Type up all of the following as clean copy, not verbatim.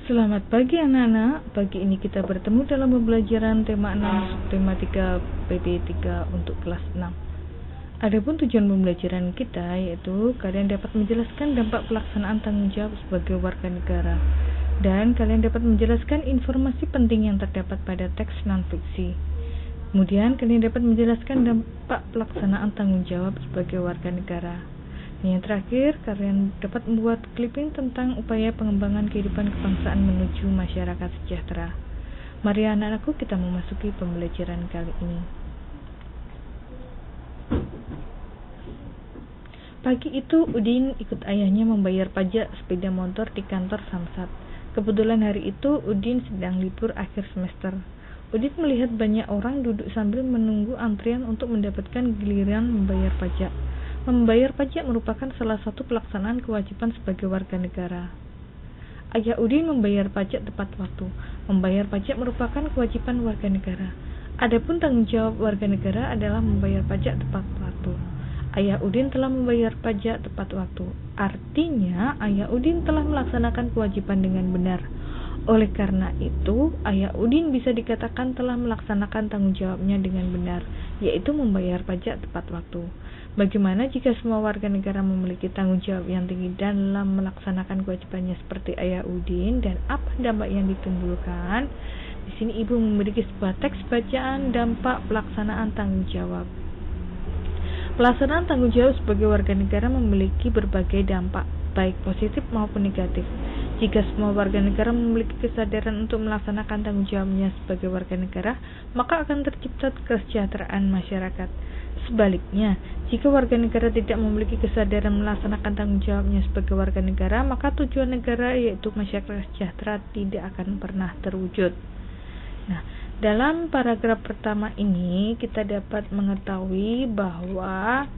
Selamat pagi anak-anak. Pagi ini kita bertemu dalam pembelajaran tema 6 tema 3 PP 3 untuk kelas 6. Adapun tujuan pembelajaran kita yaitu kalian dapat menjelaskan dampak pelaksanaan tanggung jawab sebagai warga negara dan kalian dapat menjelaskan informasi penting yang terdapat pada teks non-fiksi. Kemudian kalian dapat menjelaskan dampak pelaksanaan tanggung jawab sebagai warga negara. Yang terakhir, kalian dapat membuat clipping tentang upaya pengembangan kehidupan kebangsaan menuju masyarakat sejahtera. Mari anak-anakku kita memasuki pembelajaran kali ini. Pagi itu Udin ikut ayahnya membayar pajak sepeda motor di kantor Samsat. Kebetulan hari itu Udin sedang libur akhir semester. Udin melihat banyak orang duduk sambil menunggu antrian untuk mendapatkan giliran membayar pajak. Membayar pajak merupakan salah satu pelaksanaan kewajiban sebagai warga negara. Ayah Udin membayar pajak tepat waktu. Membayar pajak merupakan kewajiban warga negara. Adapun tanggung jawab warga negara adalah membayar pajak tepat waktu. Ayah Udin telah membayar pajak tepat waktu. Artinya, Ayah Udin telah melaksanakan kewajiban dengan benar. Oleh karena itu, Ayah Udin bisa dikatakan telah melaksanakan tanggung jawabnya dengan benar, yaitu membayar pajak tepat waktu. Bagaimana jika semua warga negara memiliki tanggung jawab yang tinggi dalam melaksanakan kewajibannya seperti Ayah Udin, dan apa dampak yang ditimbulkan? Di sini Ibu memiliki sebuah teks bacaan dampak pelaksanaan tanggung jawab. Pelaksanaan tanggung jawab sebagai warga negara memiliki berbagai dampak, baik positif maupun negatif. Jika semua warga negara memiliki kesadaran untuk melaksanakan tanggung jawabnya sebagai warga negara, maka akan tercipta kesejahteraan masyarakat. Sebaliknya, jika warga negara tidak memiliki kesadaran melaksanakan tanggung jawabnya sebagai warga negara, maka tujuan negara yaitu masyarakat sejahtera tidak akan pernah terwujud. Nah, dalam paragraf pertama ini kita dapat mengetahui bahwa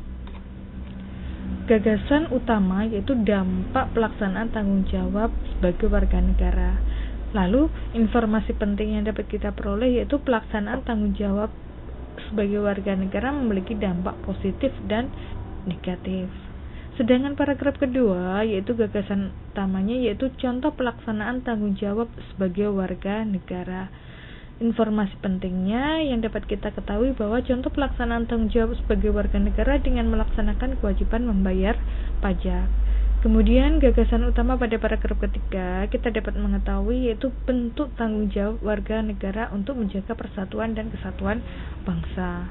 gagasan utama yaitu dampak pelaksanaan tanggung jawab sebagai warga negara. Lalu, informasi penting yang dapat kita peroleh yaitu pelaksanaan tanggung jawab sebagai warga negara memiliki dampak positif dan negatif. Sedangkan paragraf kedua yaitu gagasan utamanya yaitu contoh pelaksanaan tanggung jawab sebagai warga negara. Informasi pentingnya yang dapat kita ketahui bahwa contoh pelaksanaan tanggung jawab sebagai warga negara dengan melaksanakan kewajiban membayar pajak. Kemudian gagasan utama pada paragraf ketiga kita dapat mengetahui yaitu bentuk tanggung jawab warga negara untuk menjaga persatuan dan kesatuan bangsa.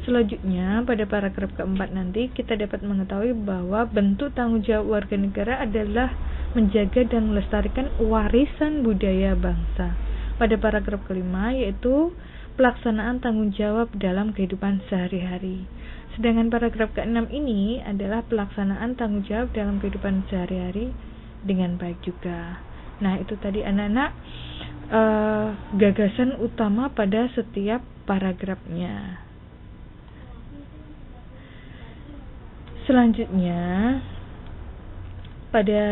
Selanjutnya pada paragraf keempat nanti kita dapat mengetahui bahwa bentuk tanggung jawab warga negara adalah menjaga dan melestarikan warisan budaya bangsa. Pada paragraf kelima yaitu pelaksanaan tanggung jawab dalam kehidupan sehari-hari. Sedangkan paragraf ke-6 ini adalah pelaksanaan tanggung jawab dalam kehidupan sehari-hari dengan baik juga. Nah, itu tadi anak-anak gagasan utama pada setiap paragrafnya. Selanjutnya, pada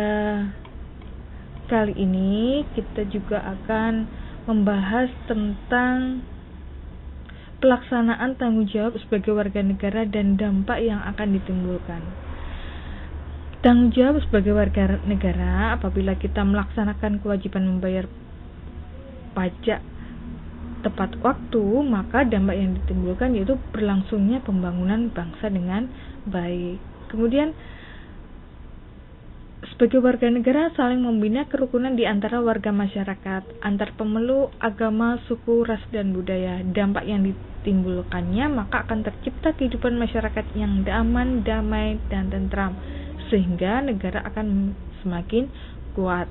kali ini kita juga akan membahas tentang pelaksanaan tanggung jawab sebagai warga negara dan dampak yang akan ditimbulkan. Tanggung jawab sebagai warga negara apabila kita melaksanakan kewajiban membayar pajak tepat waktu, maka dampak yang ditimbulkan yaitu berlangsungnya pembangunan bangsa dengan baik. Kemudian sebagai warga negara saling membina kerukunan di antara warga masyarakat, antar pemeluk agama, suku, ras, dan budaya. Dampak yang ditimbulkannya maka akan tercipta kehidupan masyarakat yang aman, damai, dan tentram, sehingga negara akan semakin kuat.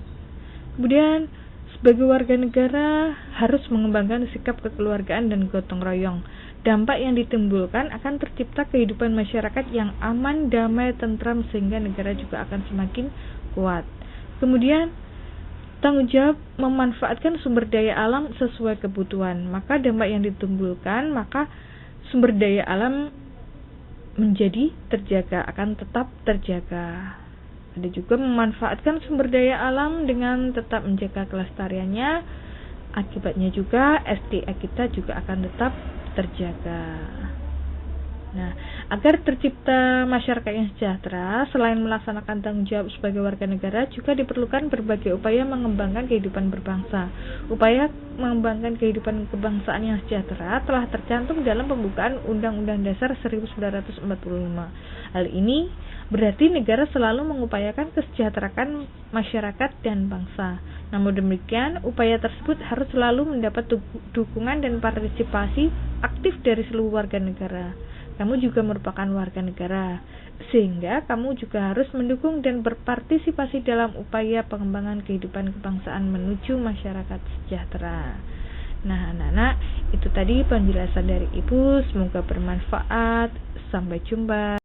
Kemudian sebagai warga negara harus mengembangkan sikap kekeluargaan dan gotong royong. Dampak yang ditimbulkan akan tercipta kehidupan masyarakat yang aman, damai, tentram, sehingga negara juga akan semakin kuat. Kemudian tanggung jawab memanfaatkan sumber daya alam sesuai kebutuhan. Maka dampak yang ditimbulkan maka sumber daya alam menjadi terjaga, akan tetap terjaga. Ada juga memanfaatkan sumber daya alam dengan tetap menjaga kelestariannya. Akibatnya juga SDA kita juga akan tetap terjaga. Nah, agar tercipta masyarakat yang sejahtera, selain melaksanakan tanggung jawab sebagai warga negara, juga diperlukan berbagai upaya mengembangkan kehidupan berbangsa. Upaya mengembangkan kehidupan kebangsaan yang sejahtera telah tercantum dalam pembukaan Undang-Undang Dasar 1945. Hal ini berarti negara selalu mengupayakan kesejahteraan masyarakat dan bangsa. Namun demikian, upaya tersebut harus selalu mendapat dukungan dan partisipasi aktif dari seluruh warga negara. Kamu juga merupakan warga negara, sehingga kamu juga harus mendukung dan berpartisipasi dalam upaya pengembangan kehidupan kebangsaan menuju masyarakat sejahtera. Nah, anak-anak, itu tadi penjelasan dari Ibu, semoga bermanfaat. Sampai jumpa.